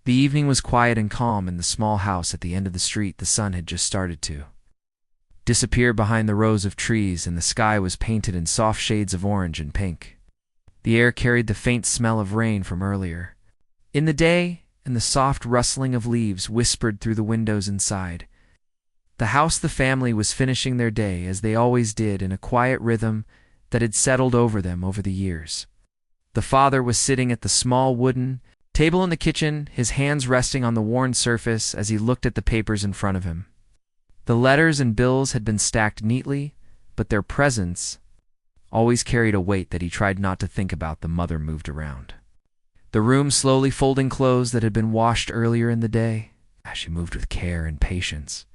The evening was quiet and calm in the small house at the end of the street. The sun had just started to disappear behind the rows of trees, and the sky was painted in soft shades of orange and pink. The air carried the faint smell of rain from earlier in the day, and the soft rustling of leaves whispered through the windows inside. The house, the family was finishing their day, as they always did, in a quiet rhythm that had settled over them over the years. The father was sitting at the small wooden table in the kitchen, his hands resting on the worn surface as he looked at the papers in front of him. The letters and bills had been stacked neatly, but their presence always carried a weight that he tried not to think about. The mother moved around the room, slowly folding clothes that had been washed earlier in the day. She moved with care and patience,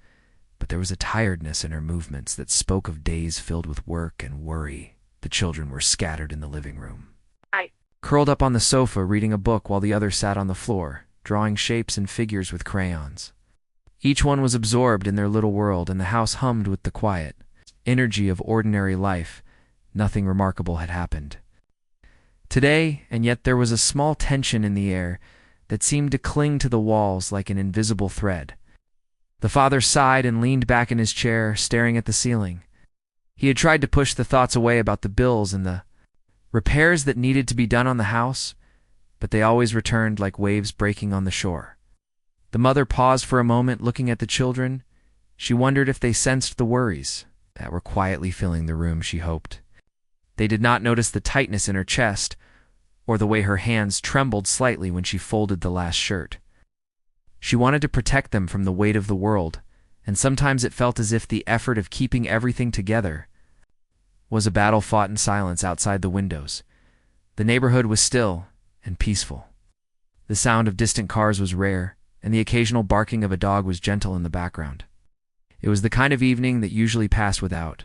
but there was a tiredness in her movements that spoke of days filled with work and worry. The children were scattered in the living room, curled up on the sofa reading a book, while the others sat on the floor, drawing shapes and figures with crayons. Each one was absorbed in their little world, and the house hummed with the quiet energy of ordinary life. Nothing remarkable had happened today, and yet there was a small tension in the air that seemed to cling to the walls like an invisible thread. The father sighed and leaned back in his chair, staring at the ceiling. He had tried to push the thoughts away about the bills and the repairs that needed to be done on the house, but they always returned like waves breaking on the shore. The mother paused for a moment, looking at the children. She wondered if they sensed the worries that were quietly filling the room. She hoped they did not notice the tightness in her chest, or the way her hands trembled slightly when she folded the last shirt. She wanted to protect them from the weight of the world, and sometimes it felt as if the effort of keeping everything together was a battle fought in silence outside the windows. The neighborhood was still and peaceful. The sound of distant cars was rare, and the occasional barking of a dog was gentle in the background. It was the kind of evening that usually passed without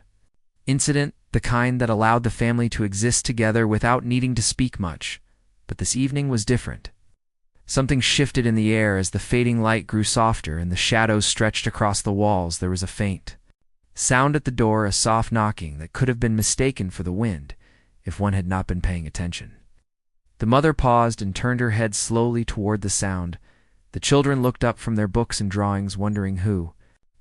incident, the kind that allowed the family to exist together without needing to speak much. But this evening was different. Something shifted in the air as the fading light grew softer and the shadows stretched across the walls. There was a faint sound at the door, a soft knocking that could have been mistaken for the wind if one had not been paying attention. The mother paused and turned her head slowly toward the sound. The children looked up from their books and drawings, wondering who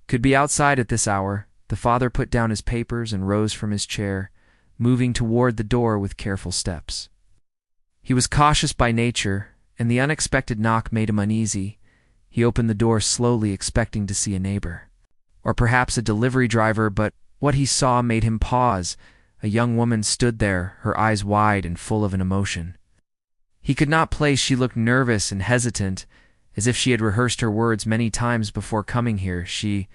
could be outside at this hour. The father put down his papers and rose from his chair, moving toward the door with careful steps. He was cautious by nature, and the unexpected knock made him uneasy. He opened the door slowly, expecting to see a neighbor, or perhaps a delivery driver, but what he saw made him pause. A young woman stood there, her eyes wide and full of an emotion he could not place. She looked nervous and hesitant, as if she had rehearsed her words many times before coming here. She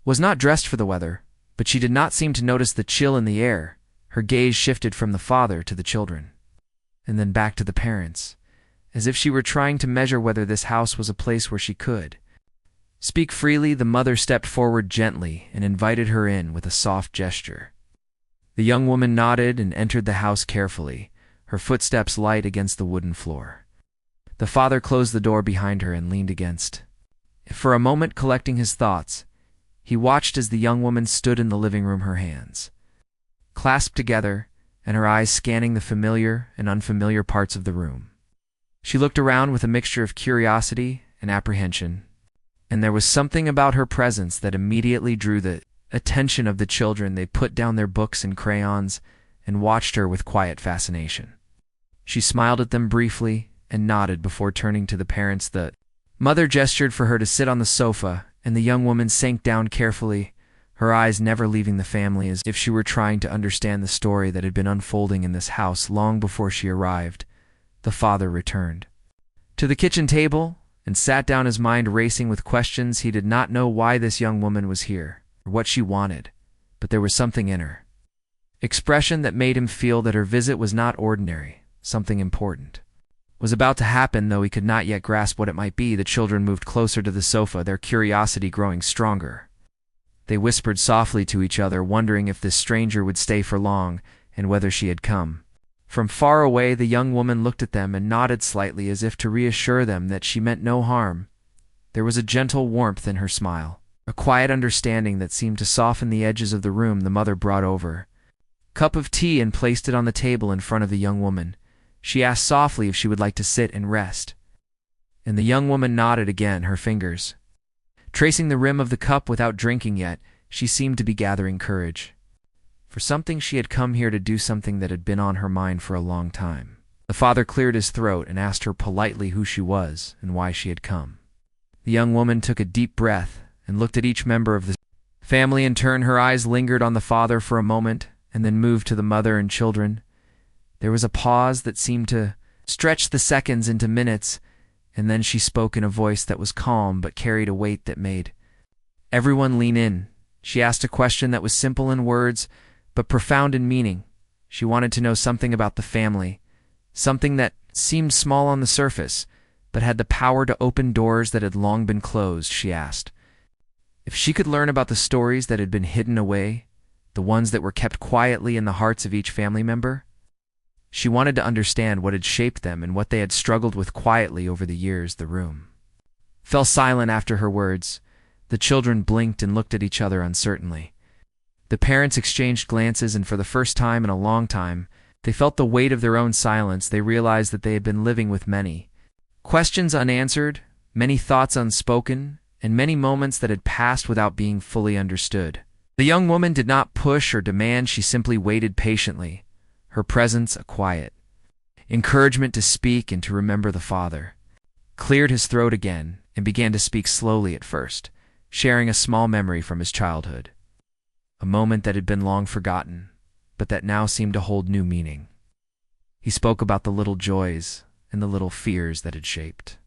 was not dressed for the weather, but she did not seem to notice the chill in the air. Her gaze shifted from the father to the children, and then back to the parents, as if she were trying to measure whether this house was a place where she could speak freely. The mother stepped forward gently and invited her in with a soft gesture. The young woman nodded and entered the house carefully, her footsteps light against the wooden floor. The father closed the door behind her and leaned against it for a moment, collecting his thoughts. He watched as the young woman stood in the living room, her hands clasped together and her eyes scanning the familiar and unfamiliar parts of the room. She looked around with a mixture of curiosity and apprehension, and there was something about her presence that immediately drew the attention of the children. They put down their books and crayons and watched her with quiet fascination. She smiled at them briefly and nodded before turning to the parents. The mother gestured for her to sit on the sofa, and the young woman sank down carefully, her eyes never leaving the family, as if she were trying to understand the story that had been unfolding in this house long before she arrived. The father returned to the kitchen table and sat down, his mind racing with questions. He did not know why this young woman was here or what she wanted, but there was something in her expression that made him feel that her visit was not ordinary. Something important was about to happen, though he could not yet grasp what it might be. The children moved closer to the sofa, their curiosity growing stronger. They whispered softly to each other, wondering if this stranger would stay for long and whether she had come from far away. The young woman looked at them and nodded slightly, as if to reassure them that she meant no harm. There was a gentle warmth in her smile, a quiet understanding that seemed to soften the edges of the room. The mother brought over a cup of tea and placed it on the table in front of the young woman. She asked softly if she would like to sit and rest. and the young woman nodded again, her fingers tracing the rim of the cup without drinking yet. She seemed to be gathering courage. For something, she had come here to do something that had been on her mind for a long time. The father cleared his throat and asked her politely who she was and why she had come. The young woman took a deep breath and looked at each member of the family in turn. Her eyes lingered on the father for a moment and then moved to the mother and children. There was a pause that seemed to stretch the seconds into minutes, and then she spoke in a voice that was calm but carried a weight that made everyone lean in. She asked a question that was simple in words but profound in meaning. She wanted to know something about the family, something that seemed small on the surface but had the power to open doors that had long been closed. She asked if she could learn about the stories that had been hidden away, the ones that were kept quietly in the hearts of each family member. She wanted to understand what had shaped them and what they had struggled with quietly over the years. The room fell silent after her words. The children blinked and looked at each other uncertainly. The parents exchanged glances, and for the first time in a long time, they felt the weight of their own silence. They realized that they had been living with many questions unanswered, many thoughts unspoken, and many moments that had passed without being fully understood. The young woman did not push or demand. She simply waited patiently, her presence a quiet encouragement to speak and to remember. The father cleared his throat again and began to speak slowly at first, sharing a small memory from his childhood, a moment that had been long forgotten, but that now seemed to hold new meaning. He spoke about the little joys and the little fears that had shaped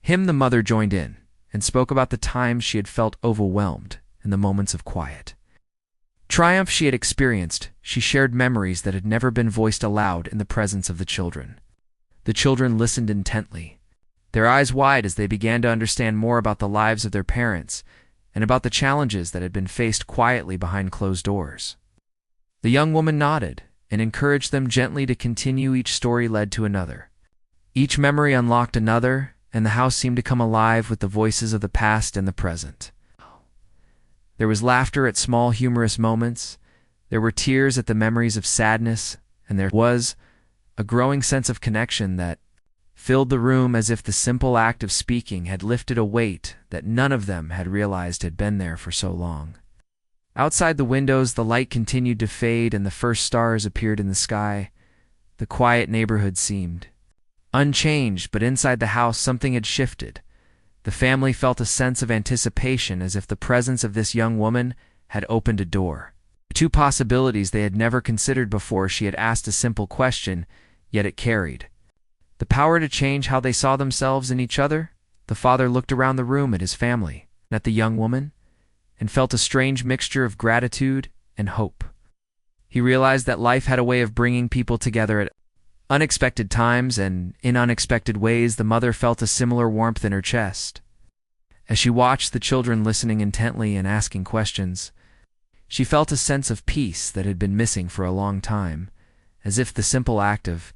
him. The mother joined in and spoke about the times she had felt overwhelmed and the moments of quiet triumph she had experienced. She shared memories that had never been voiced aloud in the presence of the children. The children listened intently, their eyes wide as they began to understand more about the lives of their parents and about the challenges that had been faced quietly behind closed doors. The young woman nodded and encouraged them gently to continue. Each story led to another. Each memory unlocked another, and the house seemed to come alive with the voices of the past and the present. There was laughter at small humorous moments, there were tears at the memories of sadness, and there was a growing sense of connection that filled the room, as if the simple act of speaking had lifted a weight that none of them had realized had been there for so long. Outside the windows, the light continued to fade and the first stars appeared in the sky. The quiet neighborhood seemed unchanged, but inside the house something had shifted. The family felt a sense of anticipation, as if the presence of this young woman had opened a door. Two possibilities they had never considered before. She had asked a simple question, yet it carried the power to change how they saw themselves and each other. The father looked around the room at his family, at the young woman, and felt a strange mixture of gratitude and hope. He realized that life had a way of bringing people together at unexpected times and in unexpected ways. The mother felt a similar warmth in her chest. As she watched the children listening intently and asking questions, she felt a sense of peace that had been missing for a long time, as if the simple act of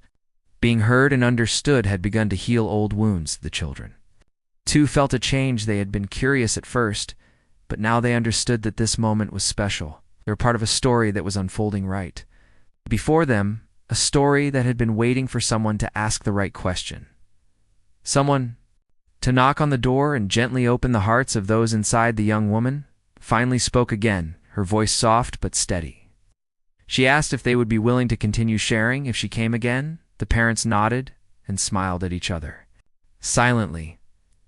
being heard and understood had begun to heal old wounds. The children, too, felt a change. They had been curious at first, but now they understood that this moment was special. They were part of a story that was unfolding right before them, a story that had been waiting for someone to ask the right question, someone to knock on the door and gently open the hearts of those inside. The young woman finally spoke again, her voice soft but steady. She asked if they would be willing to continue sharing if she came again. The parents nodded and smiled at each other silently,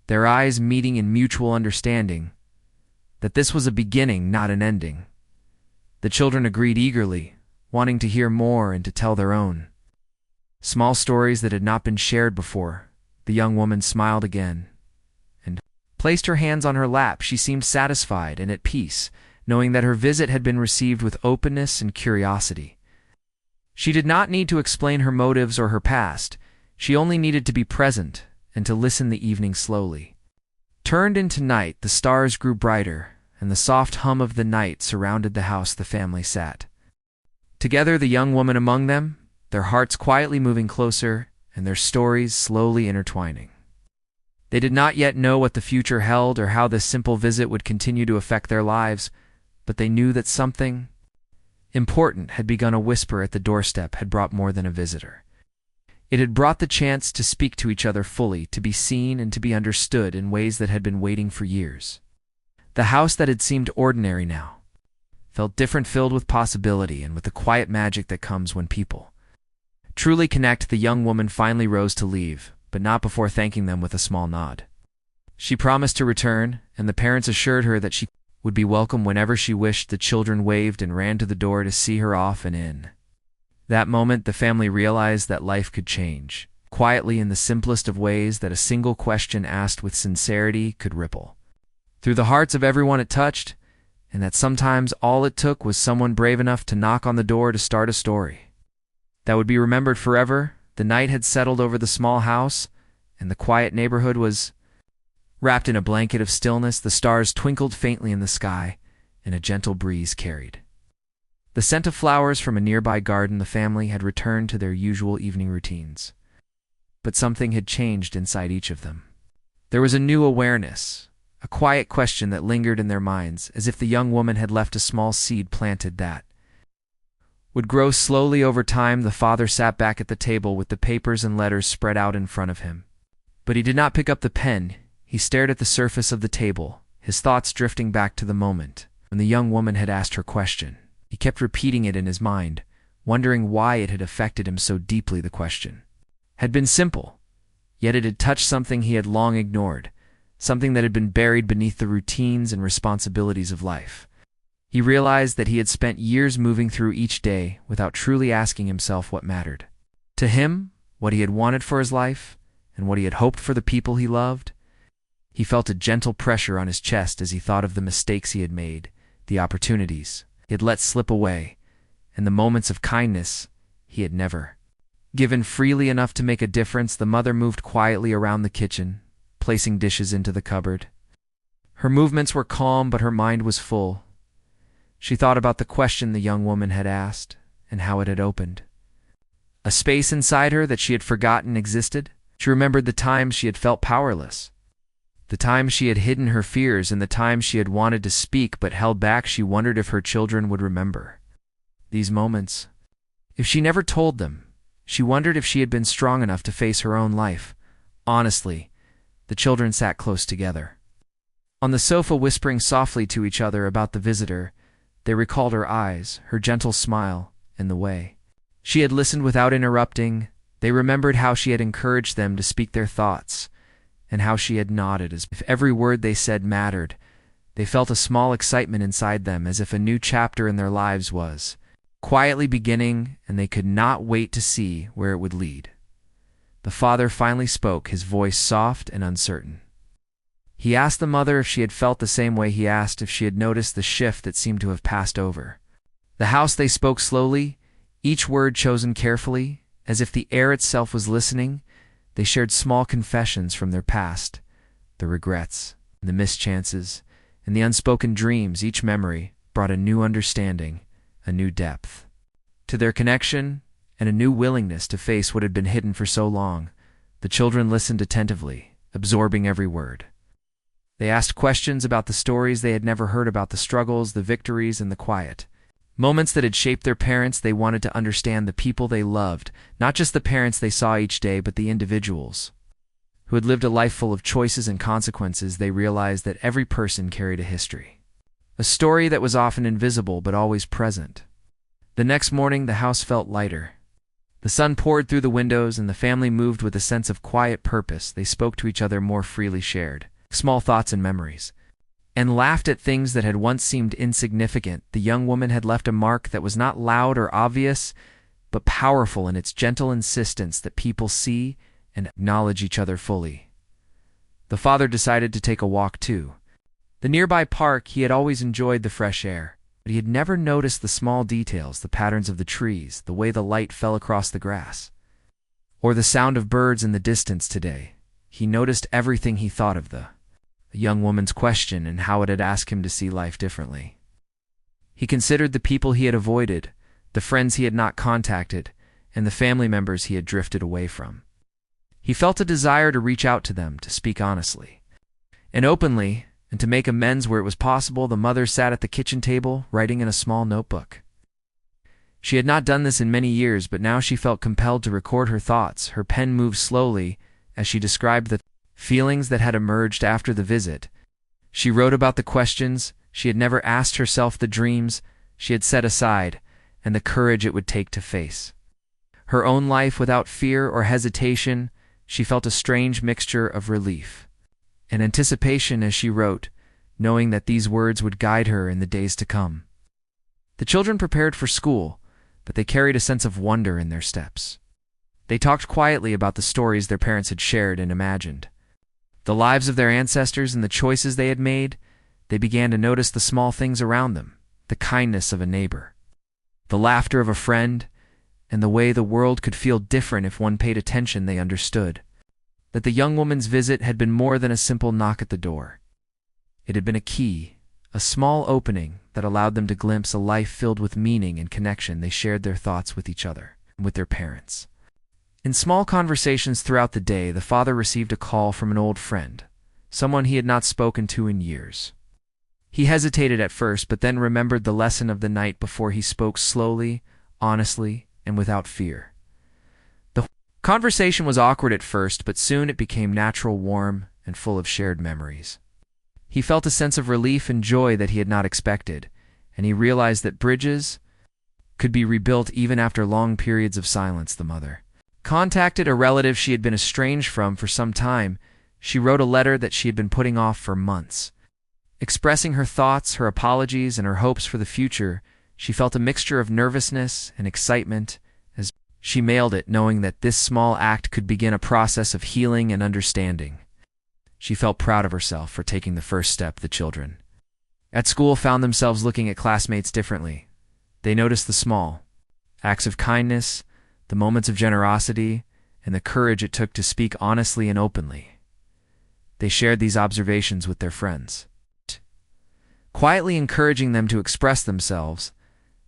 their eyes meeting in mutual understanding that this was a beginning, not an ending. The children agreed eagerly, wanting to hear more and to tell their own small stories that had not been shared before. The young woman smiled again and placed her hands on her lap. She seemed satisfied and at peace, knowing that her visit had been received with openness and curiosity. She did not need to explain her motives or her past. She only needed to be present and to listen. The evening slowly turned into night. The stars grew brighter, and the soft hum of the night surrounded the house. The family sat together, the young woman among them, their hearts quietly moving closer and their stories slowly intertwining. They did not yet know what the future held or how this simple visit would continue to affect their lives, but they knew that something important had begun. A whisper at the doorstep had brought more than a visitor. It had brought the chance to speak to each other fully, to be seen and to be understood in ways that had been waiting for years. The house that had seemed ordinary now felt different, filled with possibility and with the quiet magic that comes when people truly connect. The young woman finally rose to leave, but not before thanking them with a small nod. She promised to return, and the parents assured her that she would be welcome whenever she wished. The children waved and ran to the door to see her off and in. That moment, the family realized that life could change, quietly, in the simplest of ways, that a single question asked with sincerity could ripple through the hearts of everyone it touched, and that sometimes all it took was someone brave enough to knock on the door to start a story that would be remembered forever. The night had settled over the small house, and the quiet neighborhood was wrapped in a blanket of stillness. The stars twinkled faintly in the sky, and a gentle breeze carried the scent of flowers from a nearby garden. The family had returned to their usual evening routines, but something had changed inside each of them. There was a new awareness, a quiet question that lingered in their minds, as if the young woman had left a small seed planted that would grow slowly over time. The father sat back at the table with the papers and letters spread out in front of him. But he did not pick up the pen. He stared at the surface of the table, his thoughts drifting back to the moment when the young woman had asked her question. He kept repeating it in his mind, wondering why it had affected him so deeply. The question had been simple, yet it had touched something he had long ignored, something that had been buried beneath the routines and responsibilities of life. He realized that he had spent years moving through each day without truly asking himself what mattered to him, what he had wanted for his life, and what he had hoped for the people he loved. He felt a gentle pressure on his chest as he thought of the mistakes he had made, the opportunities he had let slip away, and the moments of kindness he had never given freely enough to make a difference. The mother moved quietly around the kitchen, placing dishes into the cupboard. Her movements were calm, but her mind was full. She thought about the question the young woman had asked, and how it had opened a space inside her that she had forgotten existed. She remembered the times she had felt powerless, the times she had hidden her fears, and the times she had wanted to speak but held back. She wondered if her children would remember these moments. If she never told them, she wondered if she had been strong enough to face her own life. Honestly, the children sat close together on the sofa, whispering softly to each other about the visitor. They recalled her eyes, her gentle smile, and the way she had listened without interrupting. They remembered how she had encouraged them to speak their thoughts, and how she had nodded as if every word they said mattered. They felt a small excitement inside them, as if a new chapter in their lives was quietly beginning, and they could not wait to see where it would lead. The father finally spoke, his voice soft and uncertain. He asked the mother if she had felt the same way. He asked if she had noticed the shift that seemed to have passed over the house. They spoke slowly, each word chosen carefully, as if the air itself was listening. They shared small confessions from their past, the regrets, the mischances, and the unspoken dreams. Each memory brought a new understanding, a new depth to their connection, and a new willingness to face what had been hidden for so long. The children listened attentively, absorbing every word. They asked questions about the stories they had never heard, about the struggles, the victories, and the quiet moments that had shaped their parents. They wanted to understand the people they loved, not just the parents they saw each day, but the individuals who had lived a life full of choices and consequences. They realized that every person carried a history, a story that was often invisible but always present. The next morning, the house felt lighter. The sun poured through the windows, and the family moved with a sense of quiet purpose. They spoke to each other more freely, shared small thoughts and memories, and laughed at things that had once seemed insignificant. The young woman had left a mark that was not loud or obvious, but powerful in its gentle insistence that people see and acknowledge each other fully. The father decided to take a walk too. The nearby park. He had always enjoyed the fresh air, but he had never noticed the small details, the patterns of the trees, the way the light fell across the grass, or the sound of birds in the distance. Today, he noticed everything. He thought of the young woman's question and how it had asked him to see life differently. He considered the people he had avoided, the friends he had not contacted, and the family members he had drifted away from. He felt a desire to reach out to them, to speak honestly and openly, and to make amends where it was possible. The mother sat at the kitchen table, writing in a small notebook. She had not done this in many years, but now she felt compelled to record her thoughts. Her pen moved slowly as she described the feelings that had emerged after the visit. She wrote about the questions she had never asked herself, the dreams she had set aside, and the courage it would take to face her own life without fear or hesitation. She felt a strange mixture of relief and anticipation as she wrote, knowing that these words would guide her in the days to come. The children prepared for school, but they carried a sense of wonder in their steps. They talked quietly about the stories their parents had shared and imagined, the lives of their ancestors and the choices they had made. They began to notice the small things around them, the kindness of a neighbor, the laughter of a friend, and the way the world could feel different if one paid attention. They understood that the young woman's visit had been more than a simple knock at the door. It had been a key, a small opening that allowed them to glimpse a life filled with meaning and connection. They shared their thoughts with each other and with their parents. In small conversations throughout the day, the father received a call from an old friend, someone he had not spoken to in years. He hesitated at first, but then remembered the lesson of the night before. He spoke slowly, honestly, and without fear. The conversation was awkward at first, but soon it became natural, warm, and full of shared memories. He felt a sense of relief and joy that he had not expected, and he realized that bridges could be rebuilt even after long periods of silence. The mother contacted a relative she had been estranged from for some time. She wrote a letter that she had been putting off for months, expressing her thoughts, her apologies, and her hopes for the future. She felt a mixture of nervousness and excitement as she mailed it, knowing that this small act could begin a process of healing and understanding. She felt proud of herself for taking the first step. The children at school found themselves looking at classmates differently. They noticed the small acts of kindness, the moments of generosity, and the courage it took to speak honestly and openly. They shared these observations with their friends, quietly encouraging them to express themselves.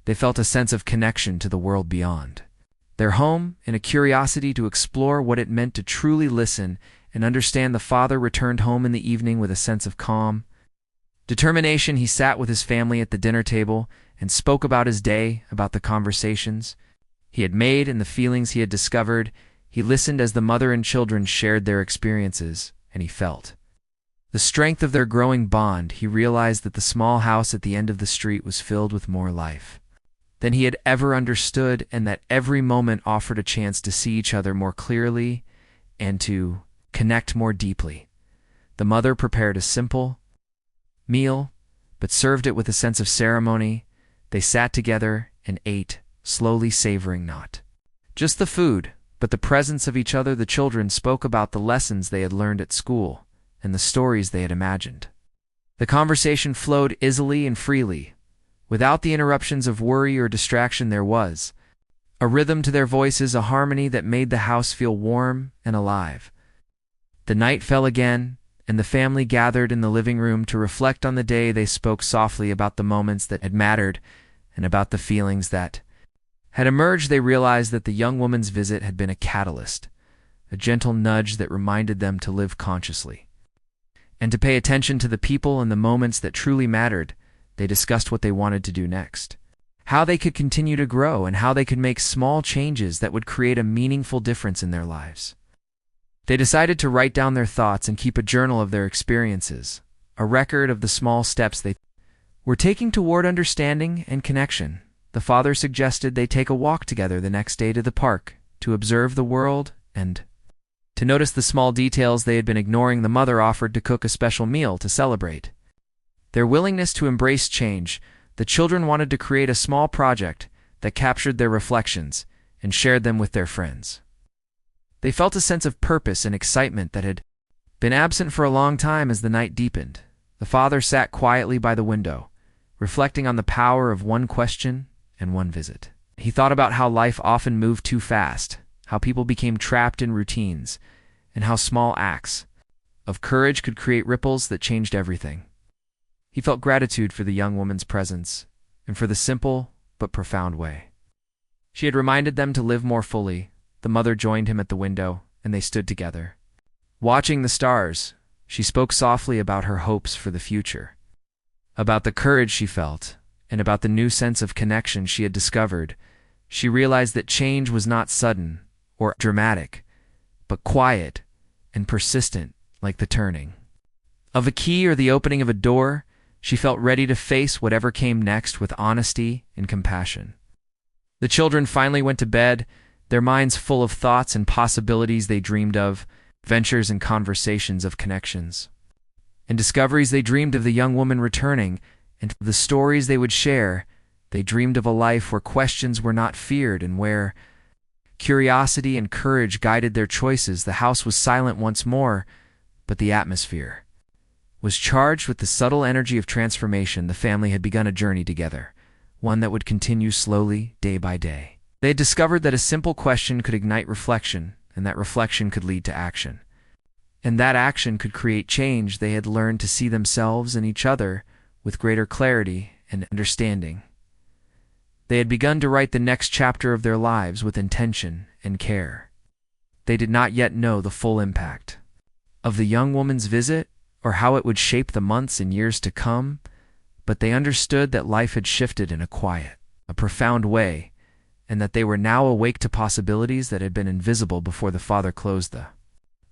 They felt a sense of connection to the world beyond their home and a curiosity to explore what it meant to truly listen and understand. The father returned home in the evening with a sense of calm determination. He sat with his family at the dinner table and spoke about his day, about the conversations he had made and the feelings he had discovered. He listened as the mother and children shared their experiences, and he felt the strength of their growing bond. He realized that the small house at the end of the street was filled with more life than he had ever understood, and that every moment offered a chance to see each other more clearly and to connect more deeply. The mother prepared a simple meal, but served it with a sense of ceremony. They sat together and ate, slowly savoring not just the food, but the presence of each other. The children spoke about the lessons they had learned at school and the stories they had imagined. The conversation flowed easily and freely, without the interruptions of worry or distraction. There was a rhythm to their voices, a harmony that made the house feel warm and alive. The night fell again, and the family gathered in the living room to reflect on the day. They spoke softly about the moments that had mattered and about the feelings that had emerged. They realized that the young woman's visit had been a catalyst, a gentle nudge that reminded them to live consciously and to pay attention to the people and the moments that truly mattered. They discussed what they wanted to do next, how they could continue to grow, and how they could make small changes that would create a meaningful difference in their lives. They decided to write down their thoughts and keep a journal of their experiences, a record of the small steps they were taking toward understanding and connection. The father suggested they take a walk together the next day to the park to observe the world and to notice the small details they had been ignoring. The mother offered to cook a special meal to celebrate their willingness to embrace change. The children wanted to create a small project that captured their reflections and shared them with their friends. They felt a sense of purpose and excitement that had been absent for a long time. As the night deepened, the father sat quietly by the window, reflecting on the power of one question and one visit. He thought about how life often moved too fast, how people became trapped in routines, and how small acts of courage could create ripples that changed everything. He felt gratitude for the young woman's presence and for the simple but profound way she had reminded them to live more fully. The mother joined him at the window, and they stood together, watching the stars. She spoke softly about her hopes for the future, about the courage she felt, and about the new sense of connection she had discovered. She realized that change was not sudden or dramatic, but quiet and persistent, like the turning of a key or the opening of a door. She felt ready to face whatever came next with honesty and compassion. The children finally went to bed, their minds full of thoughts and possibilities they dreamed of, ventures and conversations of connections, and discoveries they dreamed of the young woman returning, and the stories they would share. They dreamed of a life where questions were not feared and where curiosity and courage guided their choices. The house was silent once more, but the atmosphere was charged with the subtle energy of transformation. The family had begun a journey together, one that would continue slowly, day by day. They had discovered that a simple question could ignite reflection, and that reflection could lead to action. And that action could create change. They had learned to see themselves and each other with greater clarity and understanding. They had begun to write the next chapter of their lives with intention and care. They did not yet know the full impact of the young woman's visit or how it would shape the months and years to come, but they understood that life had shifted in a quiet, a profound way, and that they were now awake to possibilities that had been invisible before. The father closed the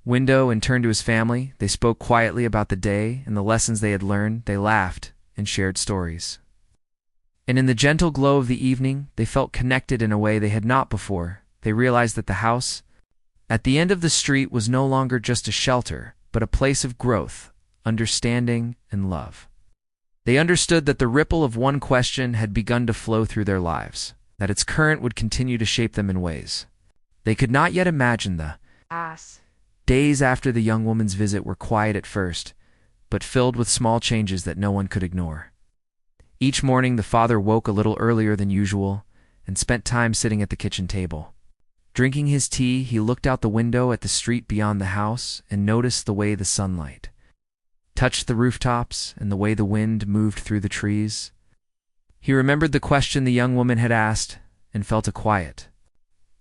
window and turned to his family. They spoke quietly about the day and the lessons they had learned. They laughed and shared stories. And in the gentle glow of the evening, they felt connected in a way they had not before. They realized that the house at the end of the street was no longer just a shelter, but a place of growth, understanding, and love. They understood that the ripple of one question had begun to flow through their lives, that its current would continue to shape them in ways they could not yet imagine. The days after the young woman's visit were quiet at first, but filled with small changes that no one could ignore. Each morning the father woke a little earlier than usual and spent time sitting at the kitchen table. Drinking his tea, he looked out the window at the street beyond the house and noticed the way the sunlight touched the rooftops and the way the wind moved through the trees. He remembered the question the young woman had asked and felt a quiet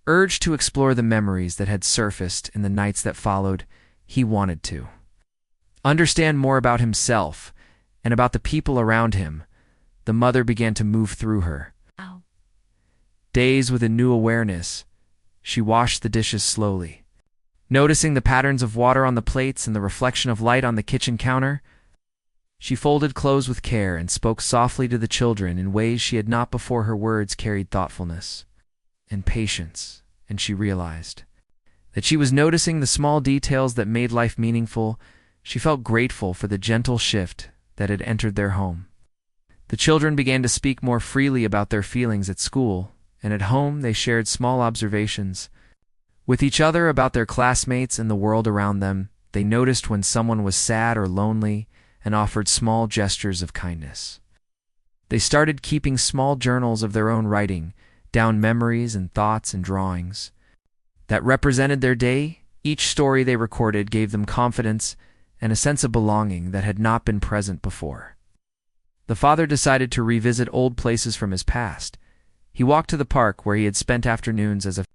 urge to explore the memories that had surfaced in the nights that followed. He wanted to understand more about himself and about the people around him. The mother began to move through her days with a new awareness. She washed the dishes slowly, noticing the patterns of water on the plates and the reflection of light on the kitchen counter. She folded clothes with care and spoke softly to the children in ways she had not before. Her words carried thoughtfulness and patience, and she realized that she was noticing the small details that made life meaningful. She felt grateful for the gentle shift that had entered their home. The children began to speak more freely about their feelings at school, and at home they shared small observations with each other about their classmates and the world around them. They noticed when someone was sad or lonely and offered small gestures of kindness. They started keeping small journals of their own, writing down memories and thoughts and drawings that represented their day. Each story they recorded gave them confidence and a sense of belonging that had not been present before. The father decided to revisit old places from his past. He walked to the park where he had spent afternoons as a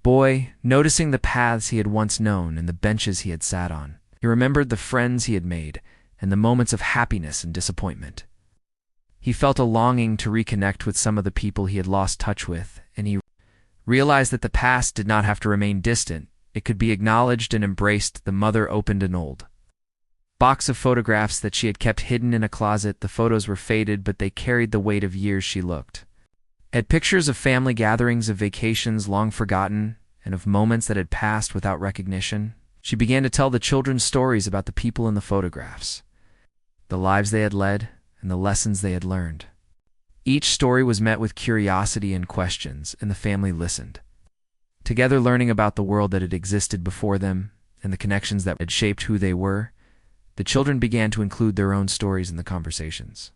boy, noticing the paths he had once known and the benches he had sat on. He remembered the friends he had made and the moments of happiness and disappointment. He felt a longing to reconnect with some of the people he had lost touch with, and he realized that the past did not have to remain distant. It could be acknowledged and embraced. The mother opened an old box of photographs that she had kept hidden in a closet. The photos were faded, but they carried the weight of years. She looked at pictures of family gatherings, of vacations long forgotten, and of moments that had passed without recognition. She began to tell the children stories about the people in the photographs, the lives they had led, and the lessons they had learned. Each story was met with curiosity and questions, and the family listened, together learning about the world that had existed before them and the connections that had shaped who they were. The children began to include their own stories in the conversations.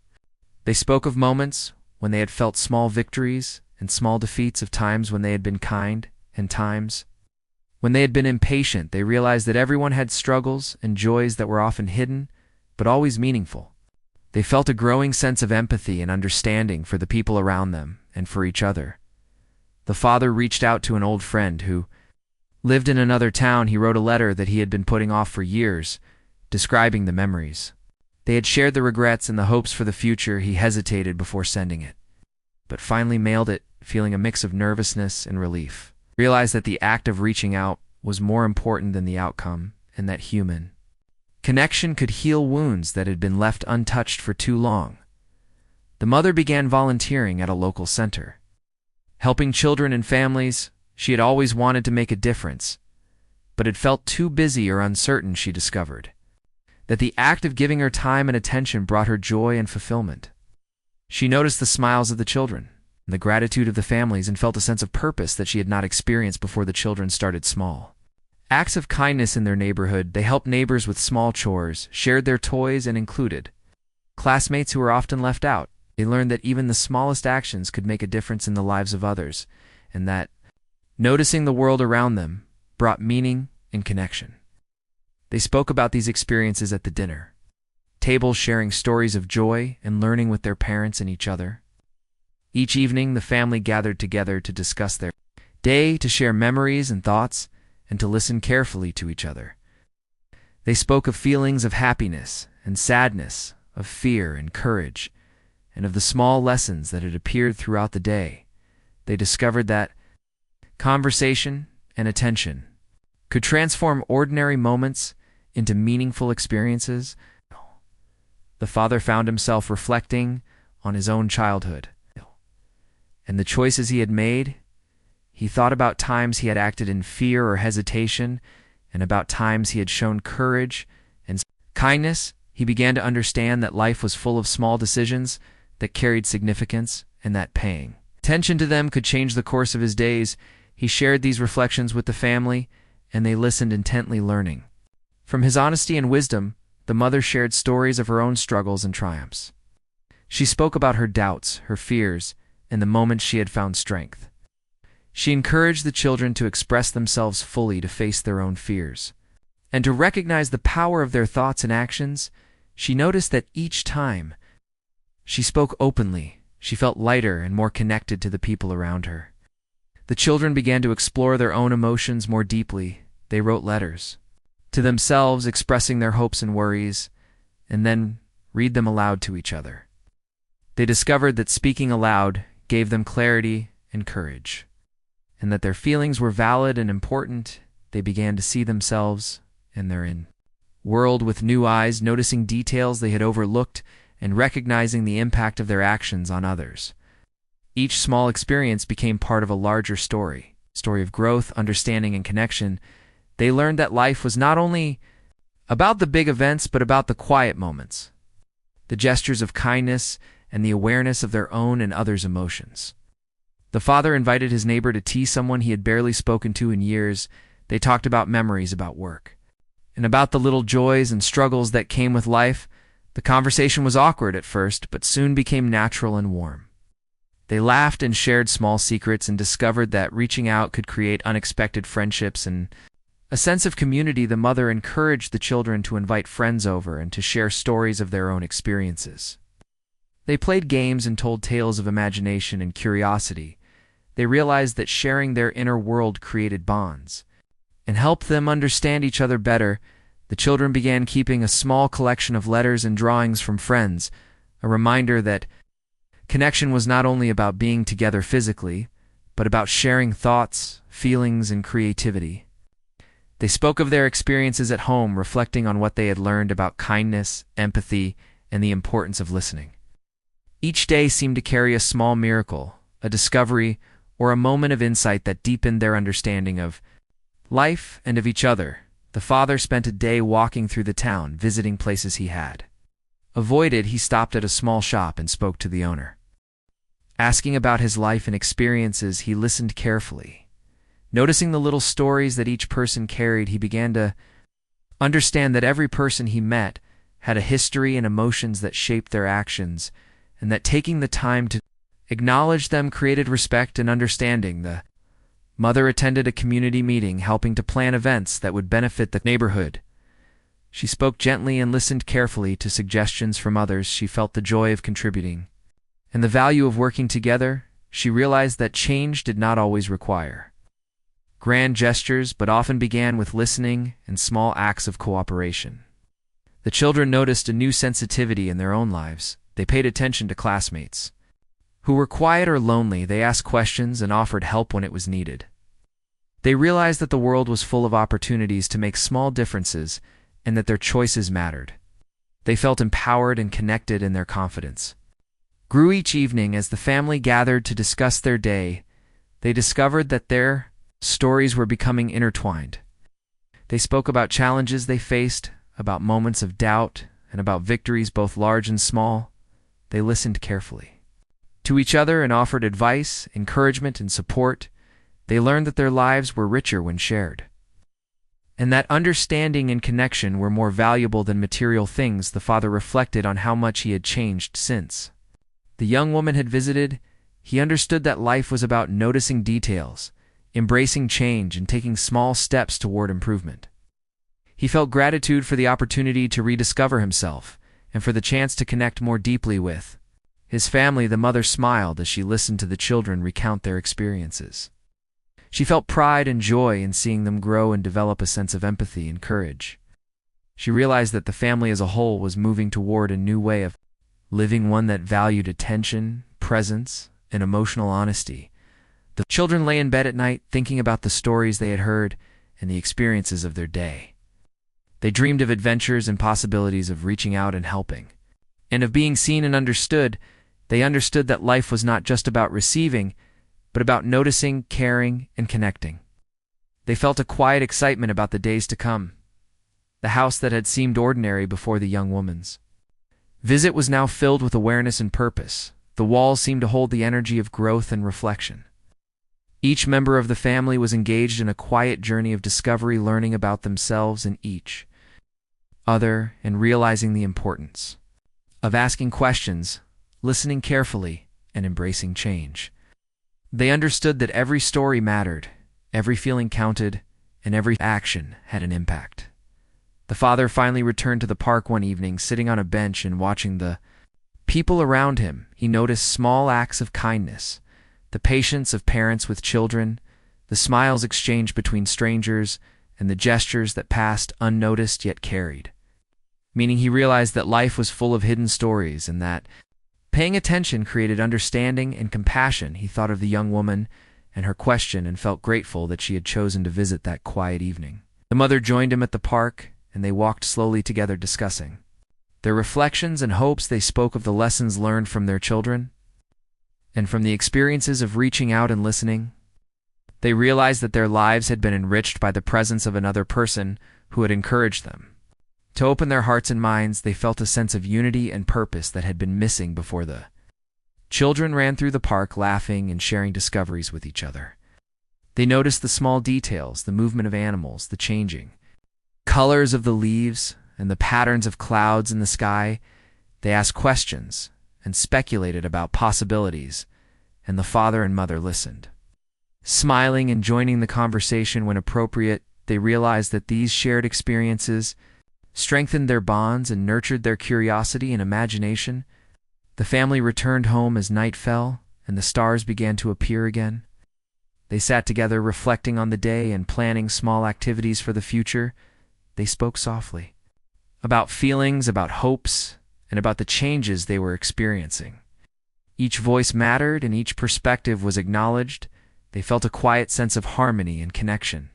They spoke of moments when they had felt small victories and small defeats, of times when they had been kind and times when they had been impatient. They realized that everyone had struggles and joys that were often hidden, but always meaningful. They felt a growing sense of empathy and understanding for the people around them and for each other. The father reached out to an old friend who lived in another town. He wrote a letter that he had been putting off for years, describing the memories they had shared, the regrets, and the hopes for the future. He hesitated before sending it. but finally mailed it, feeling a mix of nervousness and relief. Realized that the act of reaching out was more important than the outcome, and that human connection could heal wounds that had been left untouched for too long. The mother began volunteering at a local center, helping children and families. She had always wanted to make a difference, but had felt too busy or uncertain. She discovered that the act of giving her time and attention brought her joy and fulfillment. She noticed the smiles of the children, the gratitude of the families, and felt a sense of purpose that she had not experienced before. The children started small acts of kindness in their neighborhood. They helped neighbors with small chores, shared their toys, and included classmates who were often left out. They learned that even the smallest actions could make a difference in the lives of others, and that noticing the world around them brought meaning and connection. They spoke about these experiences at the dinner table, sharing stories of joy and learning with their parents and each other. Each evening, the family gathered together to discuss their day, to share memories and thoughts, and to listen carefully to each other. They spoke of feelings of happiness and sadness, of fear and courage, and of the small lessons that had appeared throughout the day. They discovered that conversation and attention could transform ordinary moments into meaningful experiences. The father found himself reflecting on his own childhood and the choices he had made. He thought about times he had acted in fear or hesitation, and about times he had shown courage and kindness. He began to understand that life was full of small decisions that carried significance, and that paying attention to them could change the course of his days. He shared these reflections with the family, and they listened intently, learning from his honesty and wisdom. The mother shared stories of her own struggles and triumphs. She spoke about her doubts, her fears, and the moments she had found strength. She encouraged the children to express themselves fully, to face their own fears, and to recognize the power of their thoughts and actions. She noticed that each time she spoke openly, she felt lighter and more connected to the people around her. The children began to explore their own emotions more deeply. They wrote letters to themselves, expressing their hopes and worries, and then read them aloud to each other. They discovered that speaking aloud gave them clarity and courage, and that their feelings were valid and important. They began to see themselves and their own world with new eyes, noticing details they had overlooked and recognizing the impact of their actions on others. Each small experience became part of a larger story of growth, understanding, and connection. They learned that life was not only about the big events, but about the quiet moments, the gestures of kindness, and the awareness of their own and others' emotions. The father invited his neighbor to tea, someone he had barely spoken to in years. They talked about memories, about work, and about the little joys and struggles that came with life. The conversation was awkward at first, but soon became natural and warm. They laughed and shared small secrets, and discovered that reaching out could create unexpected friendships and a sense of community. The mother encouraged the children to invite friends over and to share stories of their own experiences. They played games and told tales of imagination and curiosity. They realized that sharing their inner world created bonds and helped them understand each other better. The children began keeping a small collection of letters and drawings from friends, a reminder that connection was not only about being together physically, but about sharing thoughts, feelings, and creativity. They spoke of their experiences at home, reflecting on what they had learned about kindness, empathy, and the importance of listening. Each day seemed to carry a small miracle, a discovery, or a moment of insight that deepened their understanding of life and of each other. The father spent a day walking through the town, visiting places he had avoided. He stopped at a small shop and spoke to the owner. Asking about his life and experiences, he listened carefully. Noticing the little stories that each person carried, he began to understand that every person he met had a history and emotions that shaped their actions, and that taking the time to acknowledge them created respect and understanding. The mother attended a community meeting, helping to plan events that would benefit the neighborhood. She spoke gently and listened carefully to suggestions from others. She felt the joy of contributing and the value of working together. She realized that change did not always require grand gestures, but often began with listening and small acts of cooperation. The children noticed a new sensitivity in their own lives. They paid attention to classmates who were quiet or lonely. They asked questions and offered help when it was needed. They realized that the world was full of opportunities to make small differences and that their choices mattered. They felt empowered and connected, in their confidence grew each evening. As the family gathered to discuss their day, they discovered that their stories were becoming intertwined. They spoke about challenges they faced, about moments of doubt, and about victories both large and small. They listened carefully to each other and offered advice, encouragement, and support. They learned that their lives were richer when shared, and that understanding and connection were more valuable than material things. The father reflected on how much he had changed since the young woman had visited. He understood that life was about noticing details, embracing change, and taking small steps toward improvement. He felt gratitude for the opportunity to rediscover himself and for the chance to connect more deeply with his family. The mother smiled as she listened to the children recount their experiences. She felt pride and joy in seeing them grow and develop a sense of empathy and courage. She realized that the family as a whole was moving toward a new way of living, one that valued attention, presence, and emotional honesty. The children lay in bed at night thinking about the stories they had heard and the experiences of their day. They dreamed of adventures and possibilities, of reaching out and helping, and of being seen and understood. They understood that life was not just about receiving, but about noticing, caring, and connecting. They felt a quiet excitement about the days to come. The house that had seemed ordinary before the young woman's visit was now filled with awareness and purpose. The walls seemed to hold the energy of growth and reflection. Each member of the family was engaged in a quiet journey of discovery, learning about themselves and each other, and realizing the importance of asking questions, listening carefully, and embracing change. They understood that every story mattered, every feeling counted, and every action had an impact. The father finally returned to the park one evening. Sitting on a bench and watching the people around him, he noticed small acts of kindness, the patience of parents with children, the smiles exchanged between strangers, and the gestures that passed unnoticed yet carried meaning. He realized that life was full of hidden stories and that paying attention created understanding and compassion. He thought of the young woman and her question and felt grateful that she had chosen to visit that quiet evening. The mother joined him at the park, and they walked slowly together, discussing their reflections and hopes. They spoke of the lessons learned from their children and from the experiences of reaching out and listening. They realized that their lives had been enriched by the presence of another person who had encouraged them to open their hearts and minds. They felt a sense of unity and purpose that had been missing before. The children ran through the park, laughing and sharing discoveries with each other. They noticed the small details, the movement of animals, the changing colors of the leaves, and the patterns of clouds in the sky. They asked questions and speculated about possibilities, and the father and mother listened, smiling and joining the conversation when appropriate. They realized that these shared experiences strengthened their bonds and nurtured their curiosity and imagination. The family returned home as night fell and the stars began to appear again. They sat together, reflecting on the day and planning small activities for the future. They spoke softly about feelings, about hopes, and about the changes they were experiencing. Each voice mattered and each perspective was acknowledged. They felt a quiet sense of harmony and connection.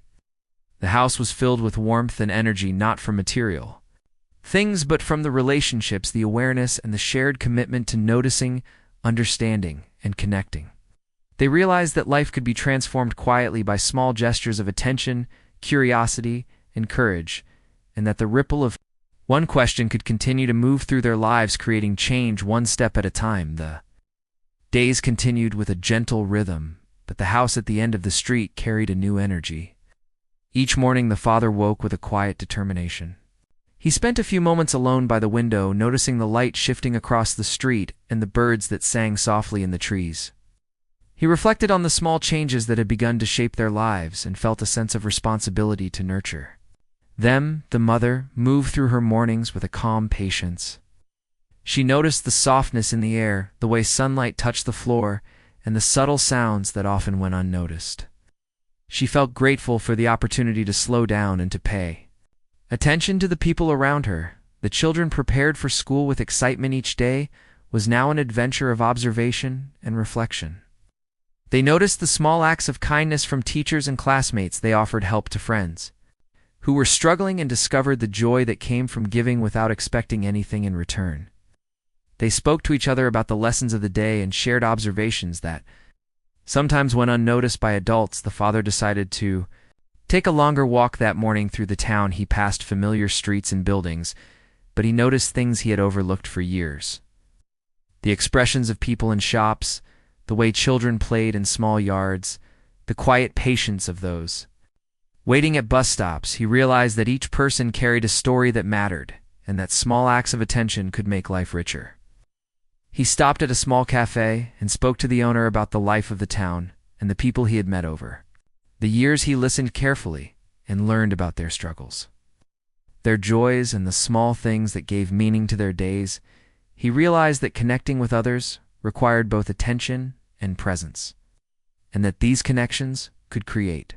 The house was filled with warmth and energy, not from material things, but from the relationships, the awareness, and the shared commitment to noticing, understanding, and connecting. They realized that life could be transformed quietly by small gestures of attention, curiosity, and courage, and that the ripple of one question could continue to move through their lives, creating change one step at a time. The days continued with a gentle rhythm, but the house at the end of the street carried a new energy. Each morning the father woke with a quiet determination. He spent a few moments alone by the window, noticing the light shifting across the street and the birds that sang softly in the trees. He reflected on the small changes that had begun to shape their lives and felt a sense of responsibility to nurture them. The mother moved through her mornings with a calm patience. She noticed the softness in the air, the way sunlight touched the floor, and the subtle sounds that often went unnoticed. She felt grateful for the opportunity to slow down and to pay attention to the people around her. The children prepared for school with excitement each day, was now an adventure of observation and reflection. They noticed the small acts of kindness from teachers and classmates. They offered help to friends who were struggling and discovered the joy that came from giving without expecting anything in return. They spoke to each other about the lessons of the day and shared observations that, sometimes when unnoticed by adults, the father decided to take a longer walk that morning through the town. He passed familiar streets and buildings, but he noticed things he had overlooked for years. The expressions of people in shops, the way children played in small yards, the quiet patience of those waiting at bus stops. He realized that each person carried a story that mattered, and that small acts of attention could make life richer. He stopped at a small cafe and spoke to the owner about the life of the town and the people he had met over the years. He listened carefully and learned about their struggles, their joys, and the small things that gave meaning to their days. He realized that connecting with others required both attention and presence, and that these connections could create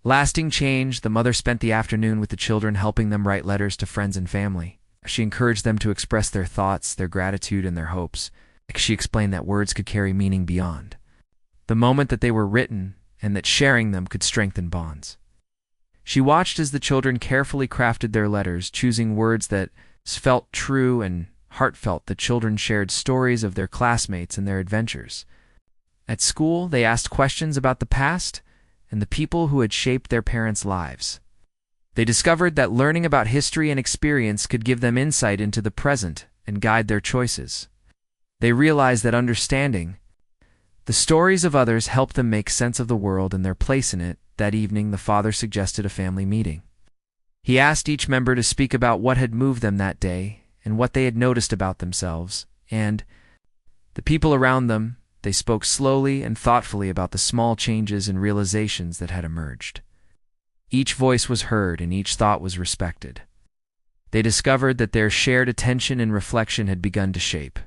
lasting change. The mother spent the afternoon with the children, helping them write letters to friends and family. She encouraged them to express their thoughts, their gratitude, and their hopes. She explained that words could carry meaning beyond the moment that they were written, and that sharing them could strengthen bonds. She watched as the children carefully crafted their letters, choosing words that felt true and heartfelt. The children shared stories of their classmates and their adventures. At school, they asked questions about the past and the people who had shaped their parents' lives. They discovered that learning about history and experience could give them insight into the present and guide their choices. They realized that understanding the stories of others helped them make sense of the world and their place in it. That evening, the father suggested a family meeting. He asked each member to speak about what had moved them that day and what they had noticed about themselves and the people around them. They spoke slowly and thoughtfully about the small changes and realizations that had emerged. Each voice was heard and each thought was respected. They discovered that their shared attention and reflection had begun to shape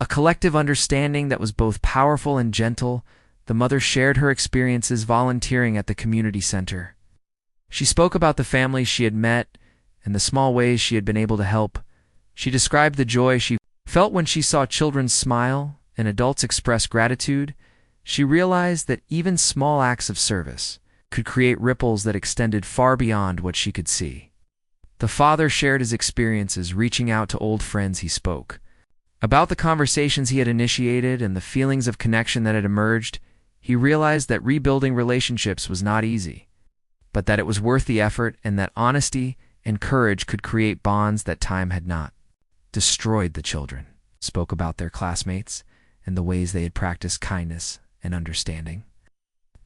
a collective understanding that was both powerful and gentle. The mother shared her experiences volunteering at the community center. She spoke about the families she had met and the small ways she had been able to help. She described the joy she felt when she saw children smile and adults express gratitude. She realized that even small acts of service could create ripples that extended far beyond what she could see. The father shared his experiences reaching out to old friends. He spoke about the conversations he had initiated and the feelings of connection that had emerged. He realized that rebuilding relationships was not easy, but that it was worth the effort, and that honesty and courage could create bonds that time had not destroyed. The children spoke about their classmates and the ways they had practiced kindness and understanding.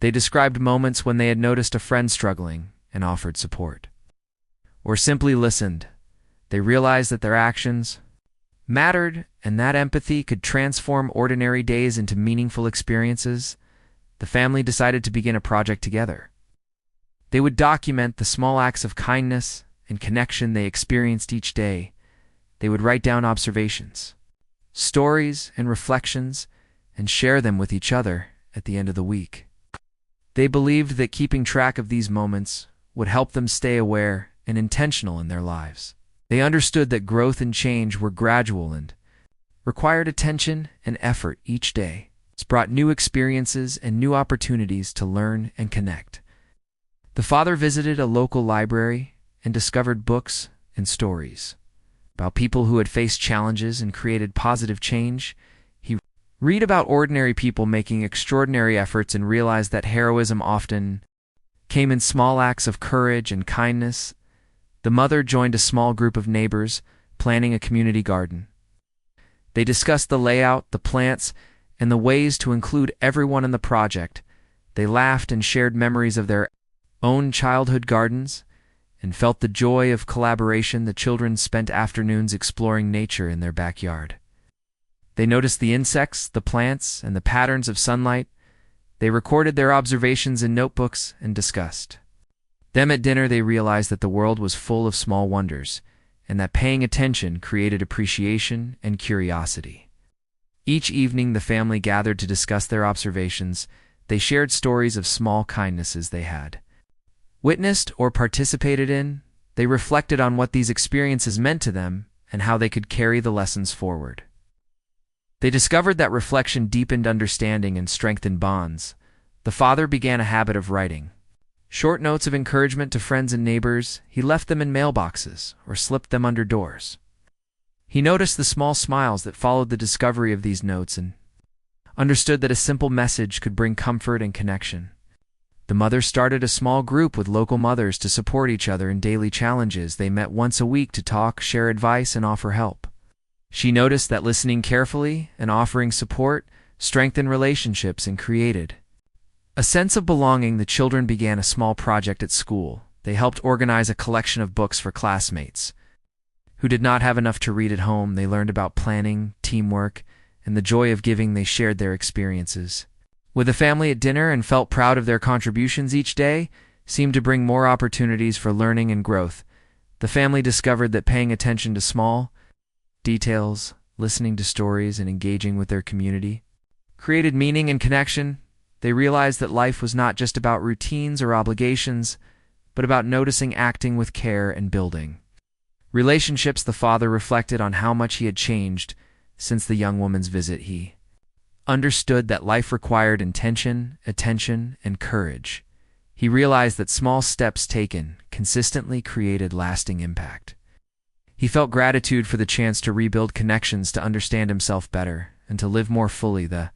They described moments when they had noticed a friend struggling and offered support, or simply listened. They realized that their actions mattered and that empathy could transform ordinary days into meaningful experiences. The family decided to begin a project together. They would document the small acts of kindness and connection they experienced each day. They would write down observations, stories, and reflections, and share them with each other at the end of the week. They believed that keeping track of these moments would help them stay aware and intentional in their lives. They understood that growth and change were gradual and required attention and effort each day. It's brought new experiences and new opportunities to learn and connect. The father visited a local library and discovered books and stories about people who had faced challenges and created positive change. He read about ordinary people making extraordinary efforts and realized that heroism often came in small acts of courage and kindness. The mother joined a small group of neighbors planning a community garden. They discussed the layout, the plants, and the ways to include everyone in the project. They laughed and shared memories of their own childhood gardens and felt the joy of collaboration. The children spent afternoons exploring nature in their backyard. They noticed the insects, the plants, and the patterns of sunlight. They recorded their observations in notebooks and discussed them at dinner. They realized that the world was full of small wonders, and that paying attention created appreciation and curiosity. Each evening, the family gathered to discuss their observations. They shared stories of small kindnesses they had witnessed or participated in. They reflected on what these experiences meant to them and how they could carry the lessons forward. They discovered that reflection deepened understanding and strengthened bonds. The father began a habit of writing short notes of encouragement to friends and neighbors. He left them in mailboxes or slipped them under doors. He noticed the small smiles that followed the discovery of these notes and understood that a simple message could bring comfort and connection. The mother started a small group with local mothers to support each other in daily challenges. They met once a week to talk, share advice, and offer help. She noticed that listening carefully and offering support strengthened relationships and created a sense of belonging. The children began a small project at school. They helped organize a collection of books for classmates who did not have enough to read at home. They learned about planning, teamwork, and the joy of giving. They shared their experiences with the family at dinner and felt proud of their contributions. Each day seemed to bring more opportunities for learning and growth. The family discovered that paying attention to small details, listening to stories, and engaging with their community created meaning and connection. They realized that life was not just about routines or obligations, but about noticing, acting with care, and building relationships. The father reflected on how much he had changed since the young woman's visit. He understood that life required intention, attention, and courage. He realized that small steps taken consistently created lasting impact. He felt gratitude for the chance to rebuild connections, to understand himself better, and to live more fully. The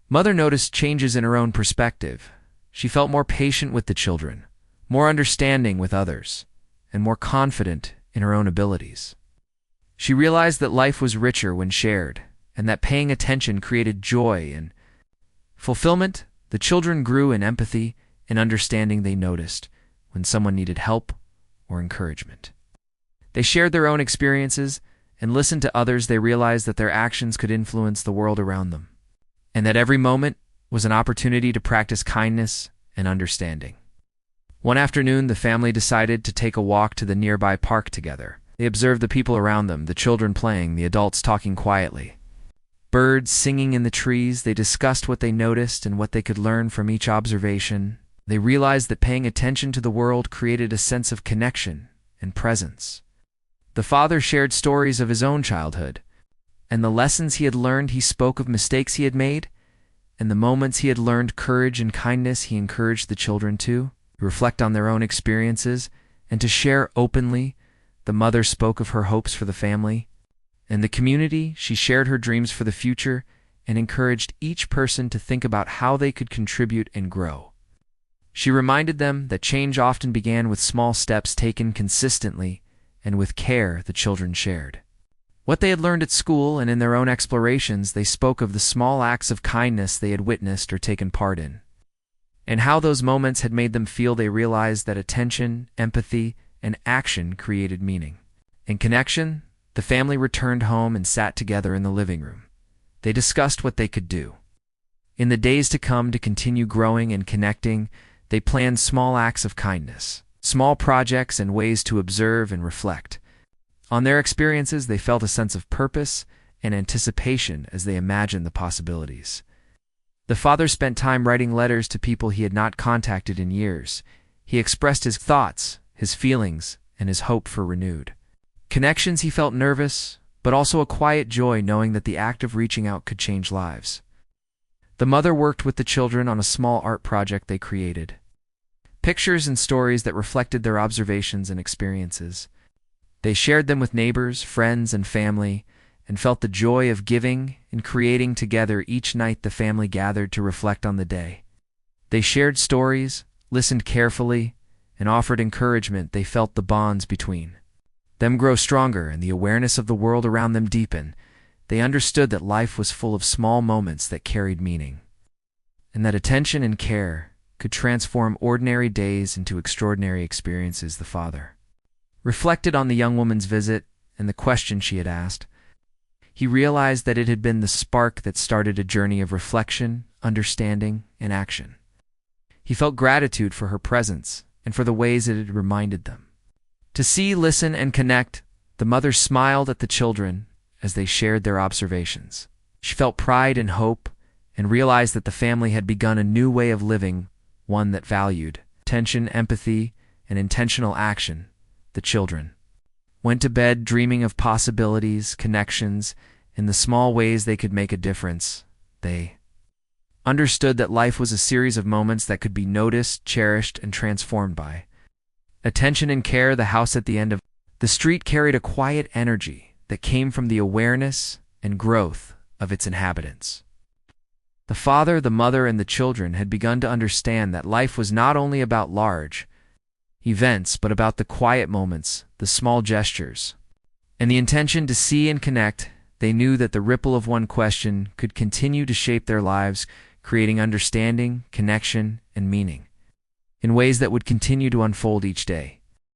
mother noticed changes in her own perspective. She felt more patient with the children, more understanding with others, and more confident in her own abilities. She realized that life was richer when shared, and that paying attention created joy and fulfillment. The children grew in empathy and understanding. They noticed when someone needed help or encouragement. They shared their own experiences and listened to others. They realized that their actions could influence the world around them, and that every moment was an opportunity to practice kindness and understanding. One afternoon, the family decided to take a walk to the nearby park together. They observed the people around them, the children playing, the adults talking quietly, birds singing in the trees. They discussed what they noticed and what they could learn from each observation. They realized that paying attention to the world created a sense of connection and presence. The father shared stories of his own childhood and the lessons he had learned. He spoke of mistakes he had made and the moments he had learned courage and kindness. He encouraged the children to reflect on their own experiences and to share openly. The mother spoke of her hopes for the family and the community. She shared her dreams for the future and encouraged each person to think about how they could contribute and grow. She reminded them that change often began with small steps taken consistently and with care. The children shared what they had learned at school, and in their own explorations they spoke of the small acts of kindness they had witnessed or taken part in, and how those moments had made them feel. They realized that attention, empathy, and action created meaning and connection. The family returned home and sat together in the living room. They discussed what they could do in the days to come to continue growing and connecting. They planned small acts of kindness, small projects, and ways to observe and reflect on their experiences. They felt a sense of purpose and anticipation as they imagined the possibilities. The father spent time writing letters to people he had not contacted in years. He expressed his thoughts, his feelings, and his hope for renewed connections. He felt nervous, but also a quiet joy knowing that the act of reaching out could change lives. The mother worked with the children on a small art project. They created pictures and stories that reflected their observations and experiences. They shared them with neighbors, friends, and family, and felt the joy of giving and creating together. Each night the family gathered to reflect on the day. They shared stories, listened carefully, and offered encouragement. They felt the bonds between them grow stronger and the awareness of the world around them deepen. They understood that life was full of small moments that carried meaning, and that attention and care could transform ordinary days into extraordinary experiences. The father reflected on the young woman's visit and the question she had asked. He realized that it had been the spark that started a journey of reflection, understanding, and action. He felt gratitude for her presence and for the ways it had reminded them to see, listen, and connect. The mother smiled at the children as they shared their observations. She felt pride and hope and realized that the family had begun a new way of living, one that valued attention, empathy, and intentional action. The children went to bed dreaming of possibilities, connections, In the small ways they could make a difference, they understood that life was a series of moments that could be noticed, cherished, and transformed by attention and care. The house at the end of the street carried a quiet energy that came from the awareness and growth of its inhabitants. The father, the mother, and the children had begun to understand that life was not only about large events, but about the quiet moments, the small gestures, and the intention to see and connect. They knew that the ripple of one question could continue to shape their lives, creating understanding, connection, and meaning in ways that would continue to unfold each day.